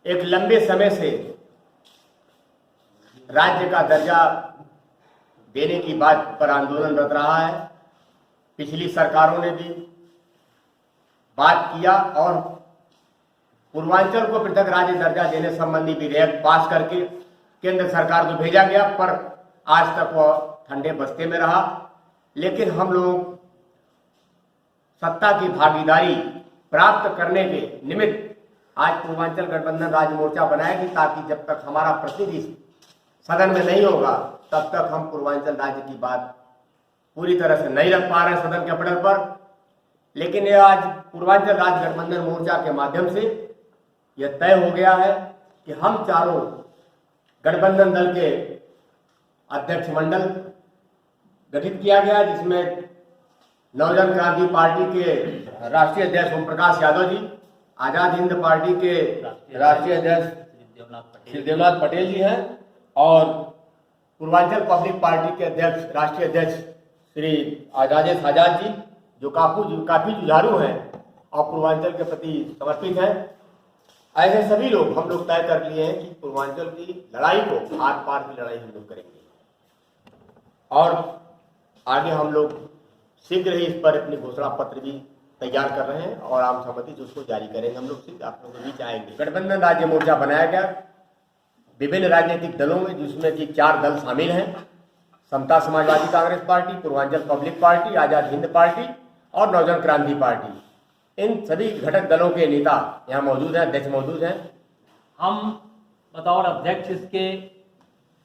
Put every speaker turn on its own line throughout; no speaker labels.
एक लंबे समय से राज्य का दर्जा देने की बात पर आंदोलनरत रहा है। पिछली सरकारों ने भी बात किया और पूर्वांचल को पृथक राज्य दर्जा देने संबंधी विधेयक पास करके केंद्र सरकार को भेजा गया, पर आज तक वह ठंडे बस्ते में रहा। लेकिन हम लोग सत्ता की भागीदारी प्राप्त करने के निमित्त आज पूर्वांचल गठबंधन राज्य मोर्चा बनाएगी, ताकि जब तक हमारा प्रतिनिधि सदन में नहीं होगा तब तक हम पूर्वांचल राज्य की बात पूरी तरह से नहीं रख पा रहे हैं सदन के पटल पर। लेकिन यह आज पूर्वांचल राज्य गठबंधन मोर्चा के माध्यम से यह तय हो गया है कि हम चारों गठबंधन दल के अध्यक्ष मंडल गठित किया गया, जिसमें नवजन क्रांति पार्टी के राष्ट्रीय अध्यक्ष ओम प्रकाश यादव जी, आजाद हिंद पार्टी के राष्ट्रीय अध्यक्ष श्री देवनाथ पटेल जी हैं और पूर्वांचल पब्लिक पार्टी के अध्यक्ष राष्ट्रीय अध्यक्ष श्री राजेश आजाद जी, जो काफी जुझारू हैं और पूर्वांचल के प्रति समर्पित हैं। ऐसे सभी लोग हम लोग तय कर लिए हैं कि पूर्वांचल की लड़ाई को आर पार की लड़ाई हम लोग करेंगे और आगे हम लोग शीघ्र ही इस पर अपनी घोषणा पत्र भी तैयार कर रहे हैं और आम सहमति से उसको जारी करेंगे। हम लोग शीघ्र आप लोगों के बीच आएंगे। गठबंधन राज्य मोर्चा बनाया गया विभिन्न राजनीतिक दलों में, जिसमें कि 4 दल शामिल हैं: Samata Samajwadi Congress Party, Purvanchal Public Party, Azad Hind Party और नवजन क्रांति पार्टी। इन सभी घटक दलों के नेता यहाँ मौजूद हैं, अध्यक्ष मौजूद हैं।
हम बतौर अध्यक्ष इसके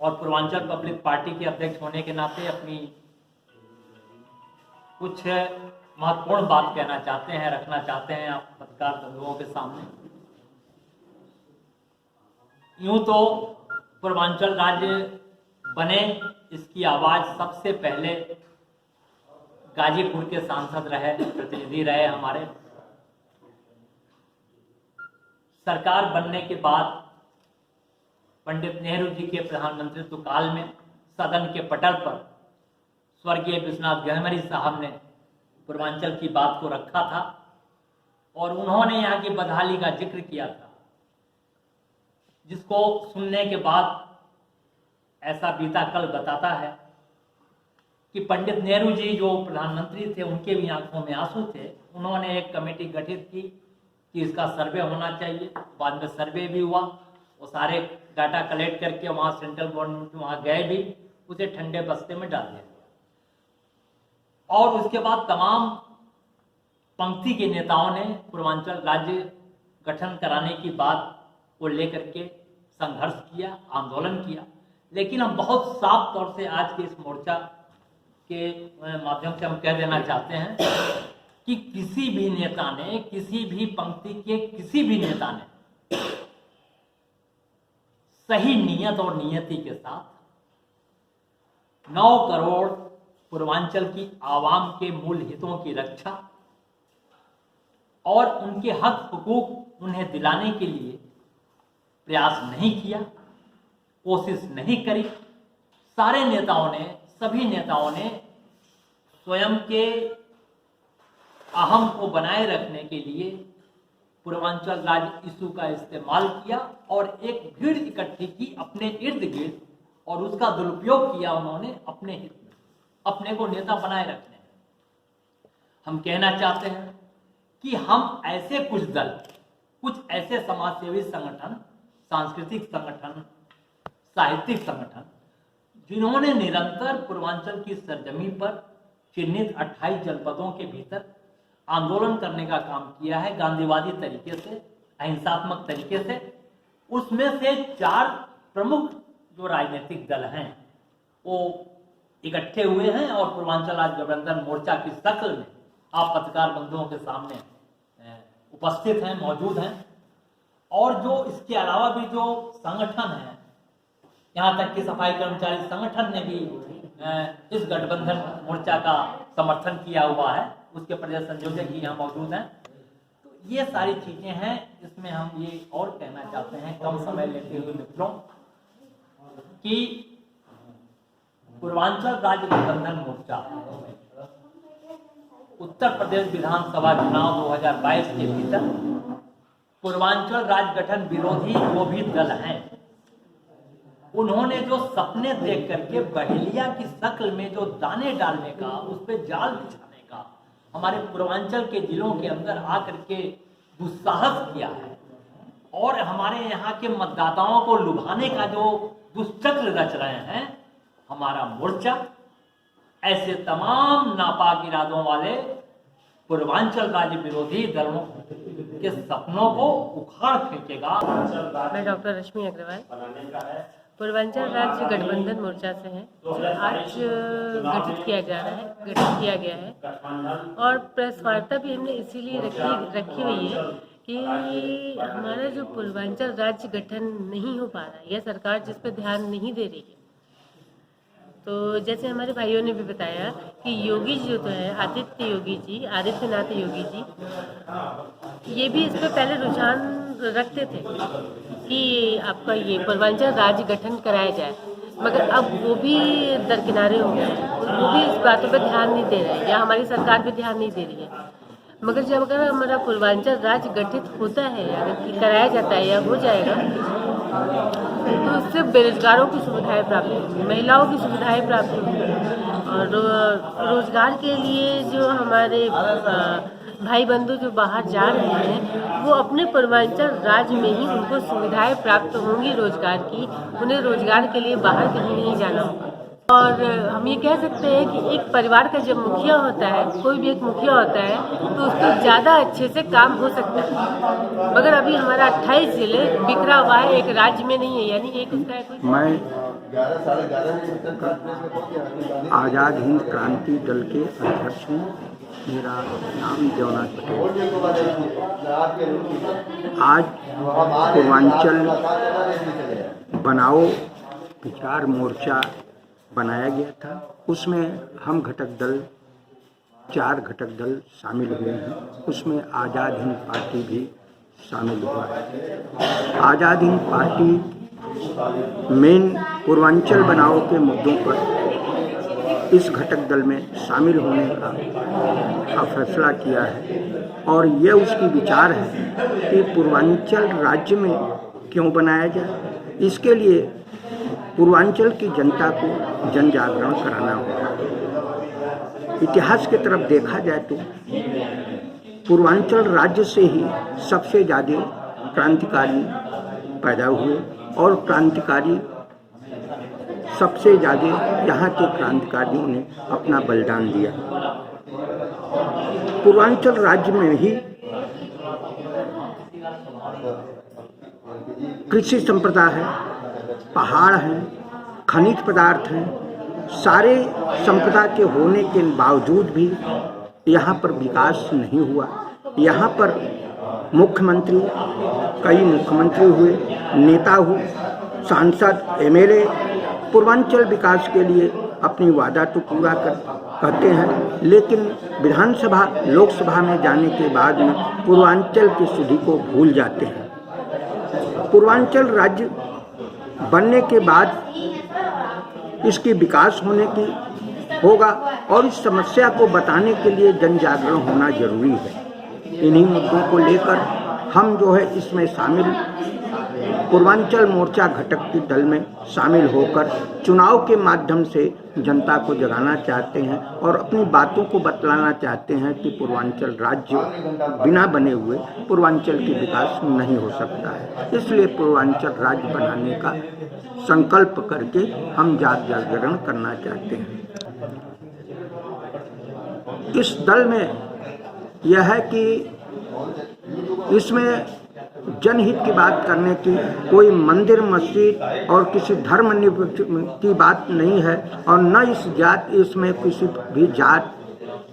और पूर्वांचल पब्लिक पार्टी के अध्यक्ष होने के नाते अपनी कुछ महत्वपूर्ण बात कहना चाहते हैं, रखना चाहते हैं आप पत्रकार बंधुओं के सामने। यूं तो पूर्वांचल राज्य बने, इसकी आवाज सबसे पहले गाजीपुर के सांसद रहे, प्रतिनिधि रहे हमारे। सरकार बनने के बाद पंडित नेहरू जी के प्रधानमंत्रित्व काल में सदन के पटल पर स्वर्गीय विश्वनाथ गहमरी साहब ने पूर्वांचल की बात को रखा था और उन्होंने यहाँ की बदहाली का जिक्र किया था, जिसको सुनने के बाद ऐसा बीता कल बताता है कि पंडित नेहरू जी जो प्रधानमंत्री थे, उनके भी आंखों में आंसू थे। उन्होंने एक कमेटी गठित की कि इसका सर्वे होना चाहिए। बाद में सर्वे भी हुआ, वो सारे डाटा कलेक्ट करके वहाँ सेंट्रल गवर्नमेंट वहाँ गए भी, उसे ठंडे बस्ते में डाल दिया गया। और उसके बाद तमाम पंक्ति के नेताओं ने पूर्वांचल राज्य गठन कराने की बात को लेकर के संघर्ष किया, आंदोलन किया। लेकिन हम बहुत साफ तौर से आज के इस मोर्चा के माध्यम से हम कह देना चाहते हैं कि किसी भी नेता ने, किसी भी पंक्ति के किसी भी नेता ने सही नियत और नियति के साथ 9 करोड़ पूर्वांचल की आवाम के मूल हितों की रक्षा और उनके हक हुकूक उन्हें दिलाने के लिए प्रयास नहीं किया, कोशिश नहीं करी। सारे नेताओं ने, सभी नेताओं ने स्वयं के अहम को बनाए रखने के लिए पूर्वांचल राज्य इशू का इस्तेमाल किया और एक भीड़ इकट्ठी की अपने इर्द गिर्द और उसका दुरुपयोग किया उन्होंने अपने हित में, अपने को नेता बनाए रखने में। हम कहना चाहते हैं कि हम ऐसे कुछ दल, कुछ ऐसे समाजसेवी संगठन, सांस्कृतिक संगठन, साहित्यिक संगठन, जिन्होंने निरंतर पूर्वांचल की सरजमी पर चिन्हित 28 जनपदों के भीतर आंदोलन करने का काम किया है, गांधीवादी तरीके से, अहिंसात्मक तरीके से। उसमें से 4 प्रमुख जो राजनीतिक दल हैं वो इकट्ठे हुए हैं और पूर्वांचल राज्य गठबंधन मोर्चा की शक्ल में आप पत्रकार बंधुओं के सामने उपस्थित हैं, मौजूद हैं। और जो इसके अलावा भी जो संगठन हैं, यहाँ तक कि सफाई कर्मचारी संगठन ने भी इस गठबंधन मोर्चा का समर्थन किया हुआ है, उसके प्रदेश संयोजक भी यहाँ मौजूद हैं। तो ये सारी चीजें हैं। इसमें हम ये और कहना चाहते हैं कम समय लेते हुए मित्रों कि पूर्वांचल राज्य गठबंधन मोर्चा उत्तर प्रदेश विधानसभा चुनाव 2022 के भीतर पूर्वांचल राज्य गठन विरोधी जो भी दल हैं, उन्होंने जो सपने देख करके बहेलिया की शक्ल में जो दाने डालने का, उस पर जाल बिछाने का, हमारे पूर्वांचल के जिलों के अंदर आकर के दुस्साहस किया है और हमारे यहाँ के मतदाताओं को लुभाने का जो दुष्चक्र रच रहे हैं, हमारा मोर्चा ऐसे तमाम नापाक इरादों वाले पूर्वांचल राज्य विरोधी दलों के सपनों को उखाड़ फेंकेगा।
मैं डॉक्टर रश्मि अग्रवाल पूर्वांचल राज्य गठबंधन मोर्चा से हैं, जो आज गठित किया गया है और प्रेस वार्ता भी हमने इसीलिए रखी हुई है कि हमारा जो पूर्वांचल राज्य गठन नहीं हो पा रहा है या सरकार जिस पर ध्यान नहीं दे रही है। तो जैसे हमारे भाइयों ने भी बताया कि योगी जी जो तो है आदित्यनाथ योगी जी, ये भी इस पर पहले रुझान रखते थे कि आपका ये पूर्वांचल राज्य गठन कराया जाए, मगर अब वो भी दरकिनारे हो गए हैं, वो भी इस बातों पर ध्यान नहीं दे रहे हैं या हमारी सरकार भी ध्यान नहीं दे रही है। मगर जब अगर हमारा पूर्वांचल राज्य गठित होता है, अगर कराया जाता है या हो जाएगा, तो उससे बेरोजगारों की सुविधाएं प्राप्त होंगी, महिलाओं की सुविधाएं प्राप्त होंगी और रोजगार के लिए जो हमारे भाई बंधु जो बाहर जा रहे हैं, वो अपने पूर्वांचल राज्य में ही उनको सुविधाएं प्राप्त होंगी रोजगार की, उन्हें रोजगार के लिए बाहर कहीं नहीं जाना होगा। और हम ये कह सकते हैं कि एक परिवार का जब मुखिया होता है, कोई भी एक मुखिया होता है, तो उसको ज़्यादा अच्छे से काम हो सकता है। मगर अभी हमारा 28 जिले बिखरा हुआ है, एक राज्य में नहीं है, यानी एक उसका है कोई।
मैं आज़ाद हिंद क्रांति दल के अध्यक्ष हूँ। मेरा नाम देवनाथ पटेल। आज पूर्वांचल बनाओ विचार मोर्चा बनाया गया था। उसमें हम घटक दल 4 घटक दल शामिल हुए हैं। उसमें आज़ाद हिंद पार्टी भी शामिल हुआ है। आज़ाद हिंद पार्टी मेन पूर्वांचल बनाओ के मुद्दों पर इस घटक दल में शामिल होने का फैसला किया है और ये उसकी विचार है कि पूर्वांचल राज्य में क्यों बनाया जाए। इसके लिए पूर्वांचल की जनता को जन जागरण कराना होगा। इतिहास की तरफ देखा जाए तो पूर्वांचल राज्य से ही सबसे ज़्यादा क्रांतिकारी पैदा हुए और क्रांतिकारी सबसे ज़्यादा यहाँ के क्रांतिकारियों ने अपना बलिदान दिया। पूर्वांचल राज्य में ही कृषि संपदा है, पहाड़ हैं, खनिज पदार्थ हैं, सारे संपदा के होने के बावजूद भी यहाँ पर विकास नहीं हुआ। यहाँ पर मुख्यमंत्री, कई मुख्यमंत्री हुए, नेता हुए, सांसद, एमएलए पूर्वांचल विकास के लिए अपनी वादा तो पूरा करते हैं, लेकिन विधानसभा लोकसभा में जाने के बाद में पूर्वांचल की स्थिति को भूल जाते हैं। पूर्वांचल राज्य बनने के बाद इसकी विकास होने की होगा और इस समस्या को बताने के लिए जन जागरण होना जरूरी है। इन्हीं मुद्दों को लेकर हम जो है इसमें शामिल पूर्वांचल मोर्चा घटक के दल में शामिल होकर चुनाव के माध्यम से जनता को जगाना चाहते हैं और अपनी बातों को बतलाना चाहते हैं कि पूर्वांचल राज्य बिना बने हुए पूर्वांचल की विकास नहीं हो सकता है। इसलिए पूर्वांचल राज्य बनाने का संकल्प करके हम जागरण करना चाहते हैं। इस दल में यह है कि इसमें जनहित की बात करने की कोई मंदिर मस्जिद और किसी धर्म की बात नहीं है और न इसमें किसी भी जात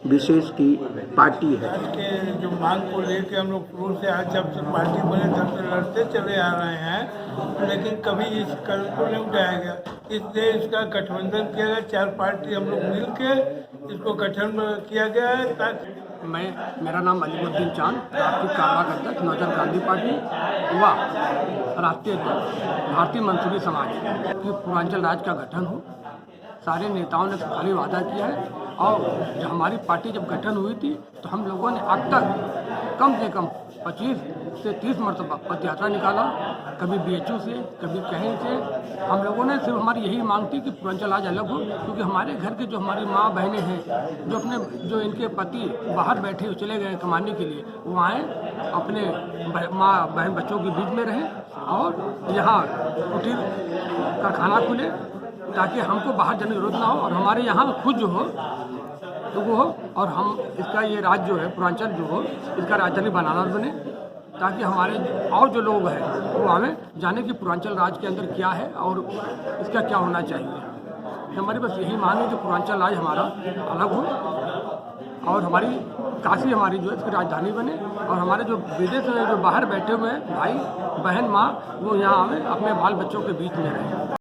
विशेष की पार्टी है।
के जो मांग को लेकर हम लोग शुरू से आज जब से पार्टी बने तब से लड़ते चले आ रहे हैं, लेकिन कभी इस कल को नहीं उठाया गया। इसलिए इसका गठबंधन किया गया, 4 पार्टी हम लोग मिलकर इसको गठन किया गया है ताकि
मेरा नाम अलीमुद्दीन चांद, राष्ट्रीय कार्यवाहक अध्यक्ष नौजवान गांधी पार्टी युवा राष्ट्रीय अध्यक्ष भारतीय मंसूरी समाज की पूर्वांचल राज्य का गठन हो। सारे नेताओं ने खाली वादा किया है और जब हमारी पार्टी जब गठन हुई थी तो हम लोगों ने अब तक कम से कम 25 से 30 मरतबा पद यात्रा निकाला, कभी BHU से, कभी कहीं से। हम लोगों ने सिर्फ हमारी यही मांग थी कि पूर्वांचल राज्य अलग हो, क्योंकि हमारे घर के जो हमारी माँ बहनें हैं, जो इनके पति बाहर बैठे हुए चले गए कमाने के लिए, वो आएँ, अपने माँ बहन बच्चों के बीच में रहें और यहाँ कुटीर कारखाना खुले, ताकि हमको बाहर जाने की जरूरत ना हो और हमारे यहाँ खुद जो हो तो वो हो, और हम इसका ये राज्य जो है पूर्वांचल जो हो, इसका राजधानी बनारस बने, ताकि हमारे और जो लोग हैं वो हमें जाने कि पूर्वांचल राज्य के अंदर क्या है और इसका क्या होना चाहिए। हमारी बस यही मांग है कि पूर्वांचल राज्य हमारा अलग हो और हमारी काशी हमारी जो है इसकी राजधानी बने, और हमारे जो विदेश में जो बाहर बैठे हुए हैं भाई बहन माँ, वो यहाँ हमें अपने बाल बच्चों के बीच में रहें।